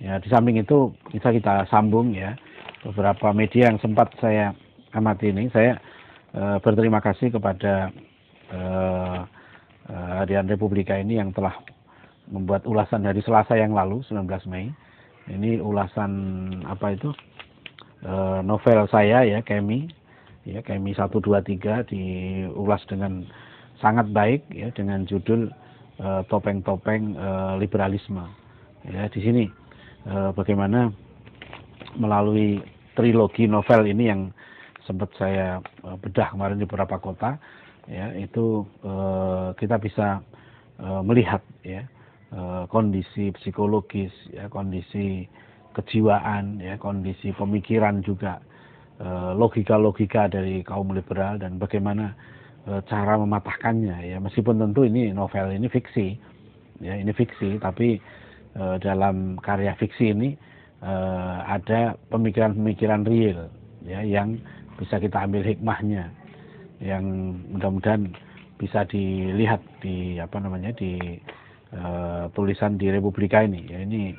Ya, di samping itu kita sambung ya beberapa media yang sempat saya amati ini. Saya berterima kasih kepada Harian Republika ini yang telah membuat ulasan dari Selasa yang lalu 19 Mei. Ini ulasan apa itu? Novel saya ya, Kemi 123 diulas dengan sangat baik ya dengan judul Topeng-topeng liberalisme. Ya, di sini bagaimana melalui trilogi novel ini yang sempat saya bedah kemarin di beberapa kota ya, itu kita bisa melihat ya kondisi psikologis ya, kondisi kejiwaan ya, kondisi pemikiran juga, logika-logika dari kaum liberal dan bagaimana cara mematahkannya ya, meskipun tentu ini novel ini fiksi ya, ini fiksi, tapi dalam karya fiksi ini ada pemikiran-pemikiran real ya yang bisa kita ambil hikmahnya, yang mudah-mudahan bisa dilihat di tulisan di Republika ini ya. Ini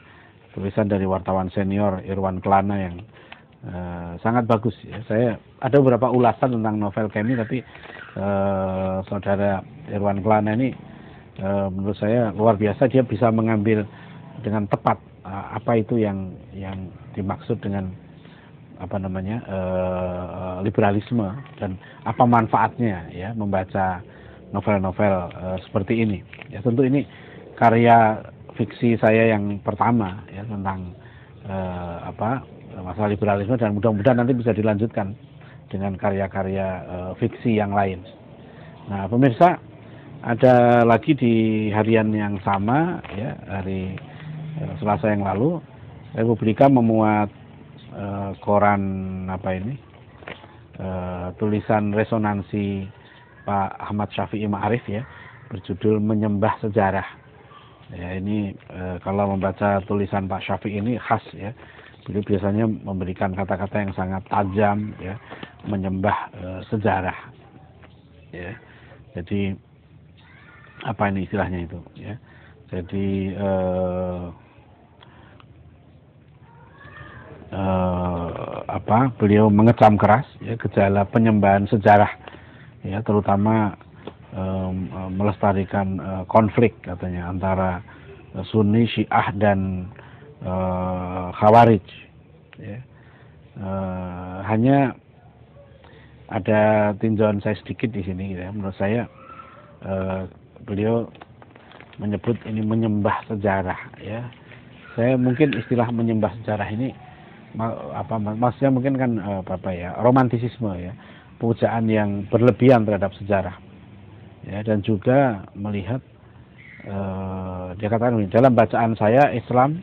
tulisan dari wartawan senior Irwan Kelana yang sangat bagus ya. Saya ada beberapa ulasan tentang novel Kemi, tapi saudara Irwan Kelana ini menurut saya luar biasa. Dia bisa mengambil dengan tepat apa itu yang dimaksud dengan liberalisme dan apa manfaatnya ya membaca novel-novel seperti ini ya. Tentu ini karya fiksi saya yang pertama ya tentang masalah liberalisme, dan mudah-mudahan nanti bisa dilanjutkan dengan karya-karya fiksi yang lain. Nah, pemirsa, ada lagi di harian yang sama ya, hari Selasa yang lalu, Republika memuat koran tulisan resonansi Pak Ahmad Syafi'i Ma'arif ya, berjudul Menyembah Sejarah. Ya, ini kalau membaca tulisan Pak Syafi'i ini khas ya. Beliau biasanya memberikan kata-kata yang sangat tajam ya, menyembah sejarah. Ya. Jadi apa ini istilahnya itu ya. Jadi beliau mengecam keras ya gejala penyembahan sejarah ya, terutama melestarikan konflik katanya antara Sunni, Syiah dan Khawarij ya. Hanya ada tinjauan saya sedikit di sini ya. Menurut saya beliau menyebut ini menyembah sejarah ya. Saya mungkin istilah menyembah sejarah ini maksudnya mungkin kan romantisisme ya, pujaan yang berlebihan terhadap sejarah ya, dan juga melihat dia katakan dalam bacaan saya, Islam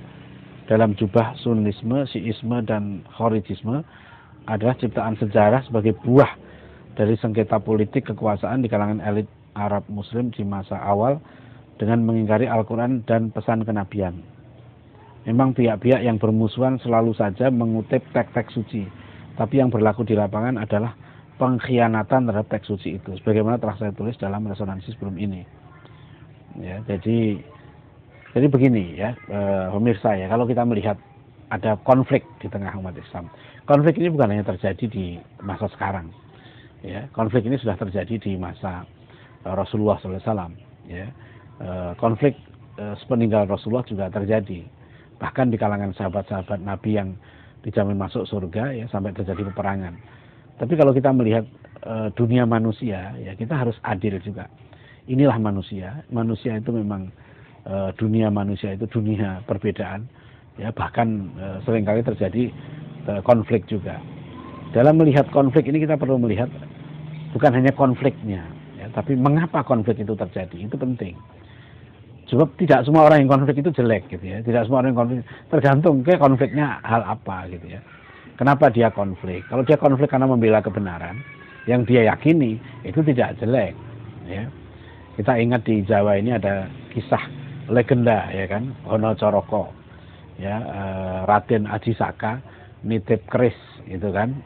dalam jubah Sunnisme, Syiisme dan Khawarijisme adalah ciptaan sejarah sebagai buah dari sengketa politik kekuasaan di kalangan elit Arab Muslim di masa awal dengan mengingkari Al-Quran dan pesan kenabian. Memang pihak-pihak yang bermusuhan selalu saja mengutip teks-teks suci, tapi yang berlaku di lapangan adalah pengkhianatan terhadap teks suci itu, sebagaimana telah saya tulis dalam resonansi sebelum ini. Ya, jadi begini ya, pemirsa ya, kalau kita melihat ada konflik di tengah umat Islam, konflik ini bukan hanya terjadi di masa sekarang, ya, konflik ini sudah terjadi di masa Rasulullah SAW, ya, konflik sepeninggal Rasulullah juga terjadi. Bahkan di kalangan sahabat-sahabat Nabi yang dijamin masuk surga ya, sampai terjadi peperangan. Tapi kalau kita melihat dunia manusia ya, kita harus adil juga. Inilah manusia. Manusia itu memang dunia manusia itu dunia perbedaan ya, bahkan seringkali terjadi konflik juga. Dalam melihat konflik ini kita perlu melihat bukan hanya konfliknya ya, tapi mengapa konflik itu terjadi, itu penting. Sebab tidak semua orang yang konflik itu jelek gitu ya. Tidak semua orang yang konflik, tergantung ke konfliknya hal apa gitu ya. Kenapa dia konflik? Kalau dia konflik karena membela kebenaran yang dia yakini, itu tidak jelek ya. Kita ingat di Jawa ini ada kisah legenda ya kan, Ono Coroko ya, Raden Ajisaka nitip keris itu kan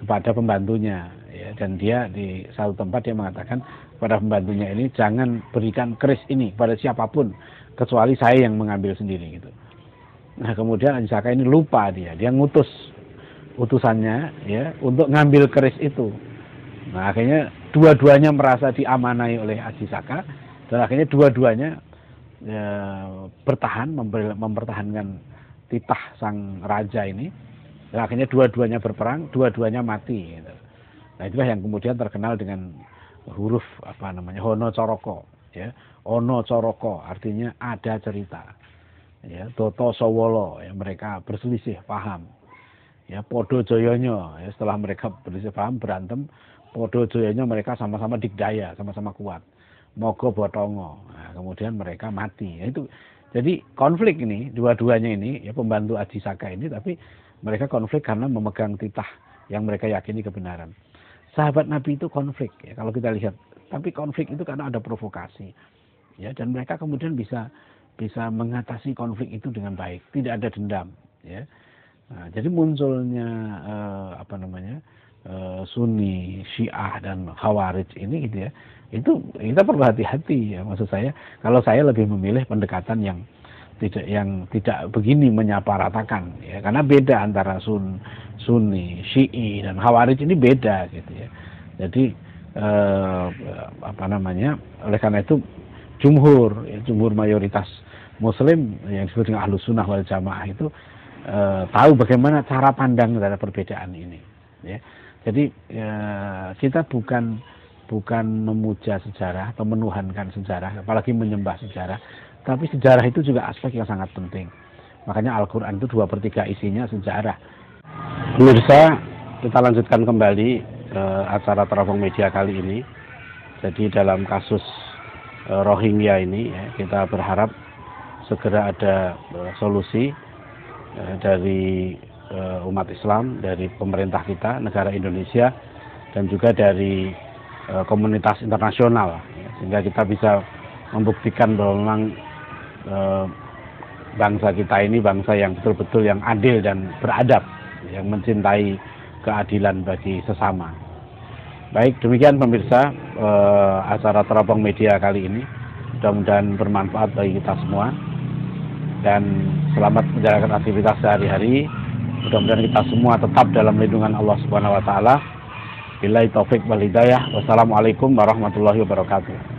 kepada pembantunya ya, dan dia di satu tempat dia mengatakan pada pembantunya ini, jangan berikan keris ini pada siapapun kecuali saya yang mengambil sendiri gitu. Nah, kemudian Aji Saka ini lupa dia ngutus utusannya ya untuk ngambil keris itu. Nah, akhirnya dua-duanya merasa diamanai oleh Aji Saka dan akhirnya dua-duanya ya, bertahan mempertahankan titah sang raja ini. Dan akhirnya dua-duanya berperang, dua-duanya mati gitu. Nah, itulah yang kemudian terkenal dengan huruf apa namanya Hono Coroko ya. Ono Coroko artinya ada cerita. Ya, Toto Sowolo ya, mereka berselisih paham. Ya, Podo Joyonyo ya, setelah mereka berselisih paham berantem, Podo Joyonyo mereka sama-sama digdaya, sama-sama kuat. Mogo Botongo. Nah, kemudian mereka mati. Ya, itu jadi konflik ini dua-duanya ini ya pembantu Aji Saka ini, tapi mereka konflik karena memegang titah yang mereka yakini kebenaran. Sahabat Nabi itu konflik ya kalau kita lihat, tapi konflik itu karena ada provokasi. Ya, dan mereka kemudian bisa mengatasi konflik itu dengan baik, tidak ada dendam ya. Nah, jadi munculnya Sunni, Syiah dan Khawarij ini gitu ya, itu kita perlu hati-hati ya. Maksud saya, kalau saya lebih memilih pendekatan yang tidak begini menyaparatakan ya, karena beda antara Sunni, Syi'i dan Khawarij ini beda gitu ya. Jadi oleh karena itu jumhur mayoritas Muslim yang disebut dengan Ahlus Sunnah wal Jamaah itu tahu bagaimana cara pandang terhadap perbedaan ini. Ya. Jadi kita bukan memuja sejarah atau menuhankan sejarah, apalagi menyembah sejarah, tapi sejarah itu juga aspek yang sangat penting. Makanya Al-Quran itu 2/3 isinya sejarah. Pemirsa, kita lanjutkan kembali acara Teropong Media kali ini. Jadi dalam kasus Rohingya ini ya, kita berharap segera ada solusi dari umat Islam, dari pemerintah kita, negara Indonesia, dan juga dari komunitas internasional ya, sehingga kita bisa membuktikan bahwa memang bangsa kita ini bangsa yang betul-betul yang adil dan beradab, yang mencintai keadilan bagi sesama. Baik, demikian pemirsa acara Teropong Media kali ini. Mudah-mudahan bermanfaat bagi kita semua. Dan selamat menjalankan aktivitas sehari-hari. Mudah-mudahan kita semua tetap dalam lindungan Allah Subhanahu wa taala. Billahi taufik wal hidayah. Wassalamualaikum warahmatullahi wabarakatuh.